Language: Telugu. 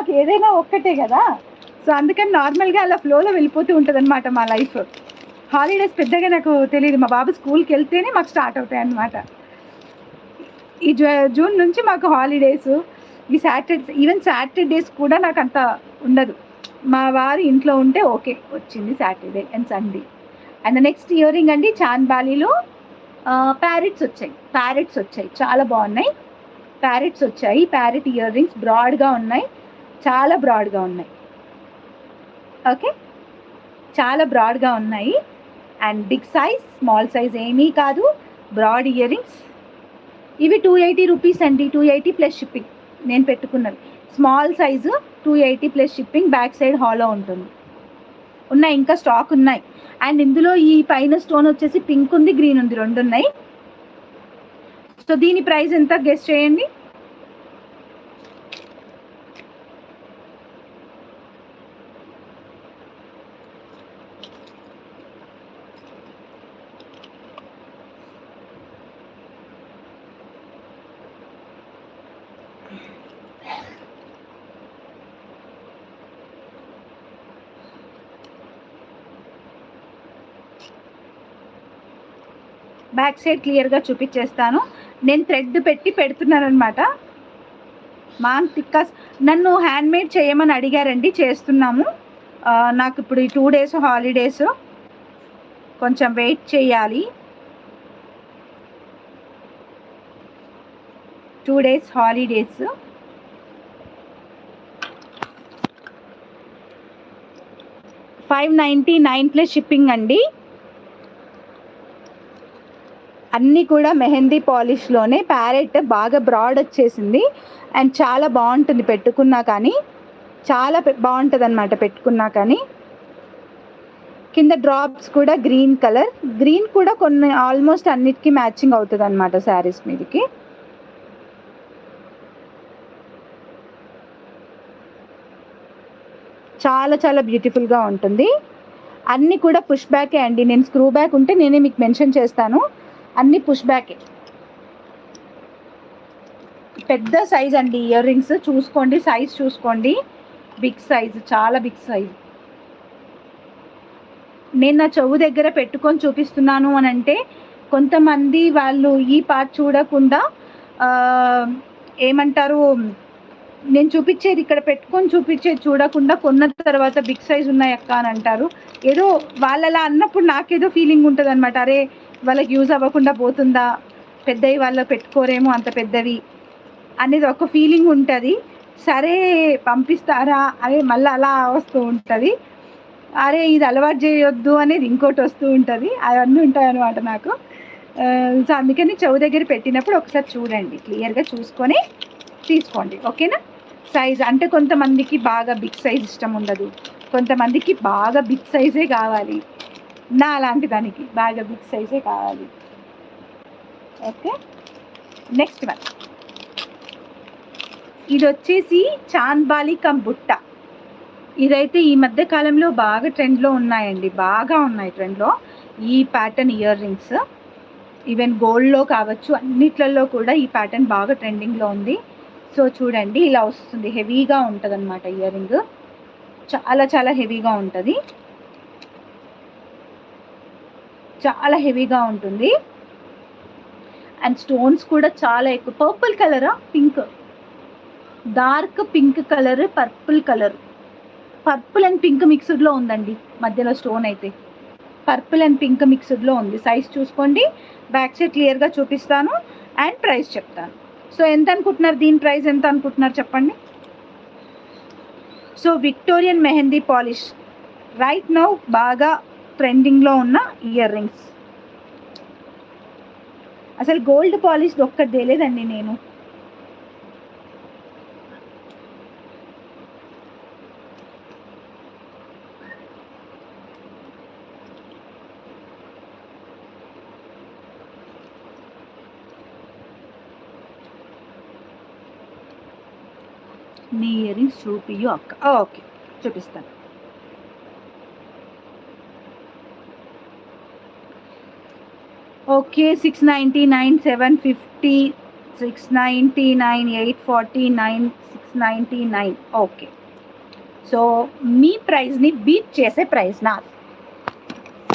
మాకు ఏదైనా ఒక్కటే కదా. సో అందుకని నార్మల్గా అలా ఫ్లోలో వెళ్ళిపోతూ ఉంటుంది అనమాట మా లైఫ్. హాలిడేస్ పెద్దగా నాకు తెలియదు, మా బాబు స్కూల్కి వెళ్తేనే మాకు స్టార్ట్ అవుతాయి అన్నమాట. ఈ జూన్ నుంచి మాకు హాలిడేస్. ఈ ఈవెన్ సాటర్డేస్ కూడా నాకు అంత ఉండదు. మా వారు ఇంట్లో ఉంటే ఓకే, వచ్చింది Saturday and Sunday. And next earring అండి, చాంద్బాలిలో ప్యారెట్స్ వచ్చాయి, చాలా బాగున్నాయి. ప్యారెట్స్ వచ్చాయి, ప్యారెట్ ఇయర్ రింగ్స్ బ్రాడ్గా ఉన్నాయి, చాలా బ్రాడ్గా ఉన్నాయి. ఓకే, చాలా బ్రాడ్గా ఉన్నాయి. And big size, small size ఏమీ కాదు, బ్రాడ్ ఇయర్ రింగ్స్. ఇవి 280 రూపీస్ అండి, 280 ప్లస్ షిప్పింగ్. నేను పెట్టుకున్నవి small size, 280 plus shipping. Back side hollow ఉంటుంది. ఉన్నాయి, ఇంకా స్టాక్ ఉన్నాయి. అండ్ ఇందులో ఈ పైన స్టోన్ వచ్చేసి పింక్ ఉంది, గ్రీన్ ఉంది, 2 ఉన్నాయి. సో దీని ప్రైస్ ఎంత గెస్ చేయండి? బ్యాక్ సైడ్ క్లియర్గా చూపించేస్తాను. నేను థ్రెడ్ పెట్టి పెడుతున్నాను అనమాట. మాన్ తిక్కాస్ నన్ను హ్యాండ్మేడ్ చేయమని అడిగారండి, చేస్తున్నాము. నాకు ఇప్పుడు ఈ 2 days హాలిడేస్, కొంచెం వెయిట్ చేయాలి. 2 days హాలిడేస్. $599 ప్లస్ షిప్పింగ్ అండి. అన్నీ కూడా మెహందీ పాలిష్లోనే. ప్యారెట్ బాగా బ్రాడ్ వచ్చేసింది అండ్ చాలా బాగుంటుంది పెట్టుకున్నా కానీ, చాలా బాగుంటుంది అనమాట పెట్టుకున్నా కానీ. కింద డ్రాప్స్ కూడా గ్రీన్ కలర్, గ్రీన్ కూడా కొన్ని ఆల్మోస్ట్ అన్నిటికీ మ్యాచింగ్ అవుతుంది అనమాట శారీస్ మీదకి. చాలా చాలా బ్యూటిఫుల్గా ఉంటుంది. అన్నీ కూడా పుష్ బ్యాకే అండి. నేను స్క్రూ బ్యాక్ ఉంటే నేనే మీకు మెన్షన్ చేస్తాను. అన్నీ పుష్ బ్యాకే. పెద్ద సైజ్ అండి ఇయర్ రింగ్స్, చూసుకోండి సైజ్ చూసుకోండి, బిగ్ సైజ్, చాలా బిగ్ సైజ్. నేను నా చెవు దగ్గర పెట్టుకొని చూపిస్తున్నాను అని అంటే కొంతమంది వాళ్ళు ఈ పార్ట్ చూడకుండా ఏమంటారు, నేను చూపించేది ఇక్కడ పెట్టుకొని చూపించేది చూడకుండా కొన్న తర్వాత బిగ్ సైజ్ ఉన్నాయి అక్క అని అంటారు. ఏదో వాళ్ళలా అన్నప్పుడు నాకేదో ఫీలింగ్ ఉంటుంది అనమాట, అరే వాళ్ళకి యూజ్ అవ్వకుండా పోతుందా, పెద్దవి వాళ్ళు పెట్టుకోరేమో అంత పెద్దవి అనేది ఒక ఫీలింగ్ ఉంటుంది. సరే పంపిస్తారా అదే మళ్ళీ అలా వస్తూ ఉంటుంది. అరే ఇది అలవాటు చేయొద్దు అనేది ఇంకోటి వస్తూ ఉంటుంది. అవన్నీ ఉంటాయి అన్నమాట నాకు. సో అందుకని చెవు దగ్గర పెట్టినప్పుడు ఒకసారి చూడండి, క్లియర్గా చూసుకొని తీసుకోండి, ఓకేనా. సైజ్ అంటే కొంతమందికి బాగా బిగ్ సైజ్ ఇష్టం ఉండదు, కొంతమందికి బాగా బిగ్ సైజే కావాలి. నా అలాంటి దానికి బాగా బిగ్ సైజే కావాలి. Okay, next one. ఇది వచ్చేసి చాంద్బాలి కమ్ బుట్ట. ఇదైతే ఈ మధ్య కాలంలో బాగా ట్రెండ్లో ఉన్నాయండి, బాగా ఉన్నాయి ట్రెండ్లో ఈ ప్యాటర్న్ ఇయర్ రింగ్స్. ఈవెన్ గోల్డ్లో కావచ్చు, అన్నిట్లలో కూడా ఈ ప్యాటర్న్ బాగా ట్రెండింగ్లో ఉంది. సో చూడండి, ఇలా వస్తుంది, హెవీగా ఉంటుంది అనమాట ఇయర్ రింగ్, చాలా చాలా హెవీగా ఉంటుంది, చాలా హెవీగా ఉంటుంది. అండ్ స్టోన్స్ కూడా చాలా ఎక్కువ. పర్పుల్ కలరా, pink, dark pink colour, purple colour, purple and pink మిక్స్డ్లో ఉందండి మధ్యలో స్టోన్ అయితే. పర్పుల్ అండ్ పింక్ మిక్స్డ్లో ఉంది. సైజ్ చూసుకోండి, బ్యాక్ సైడ్ క్లియర్గా చూపిస్తాను అండ్ ప్రైస్ చెప్తాను. సో ఎంత అనుకుంటున్నారు, దీని ప్రైస్ ఎంత అనుకుంటున్నారు చెప్పండి. So Victorian mehndi polish right now బాగా ట్రెండింగ్లో ఉన్న ఇయర్ రింగ్స్. అసలు గోల్డ్ పాలిష్ ఒక్కటి తెలియదండి నేను. నీ ఇయర్ రింగ్స్ చూపియు అక్క. ఓకే చూపిస్తాను. ఓకే, 699, 750, 699, 849, 699. ఓకే. సో మీ ప్రైస్ని బీట్ చేసే ప్రైస్ నాది.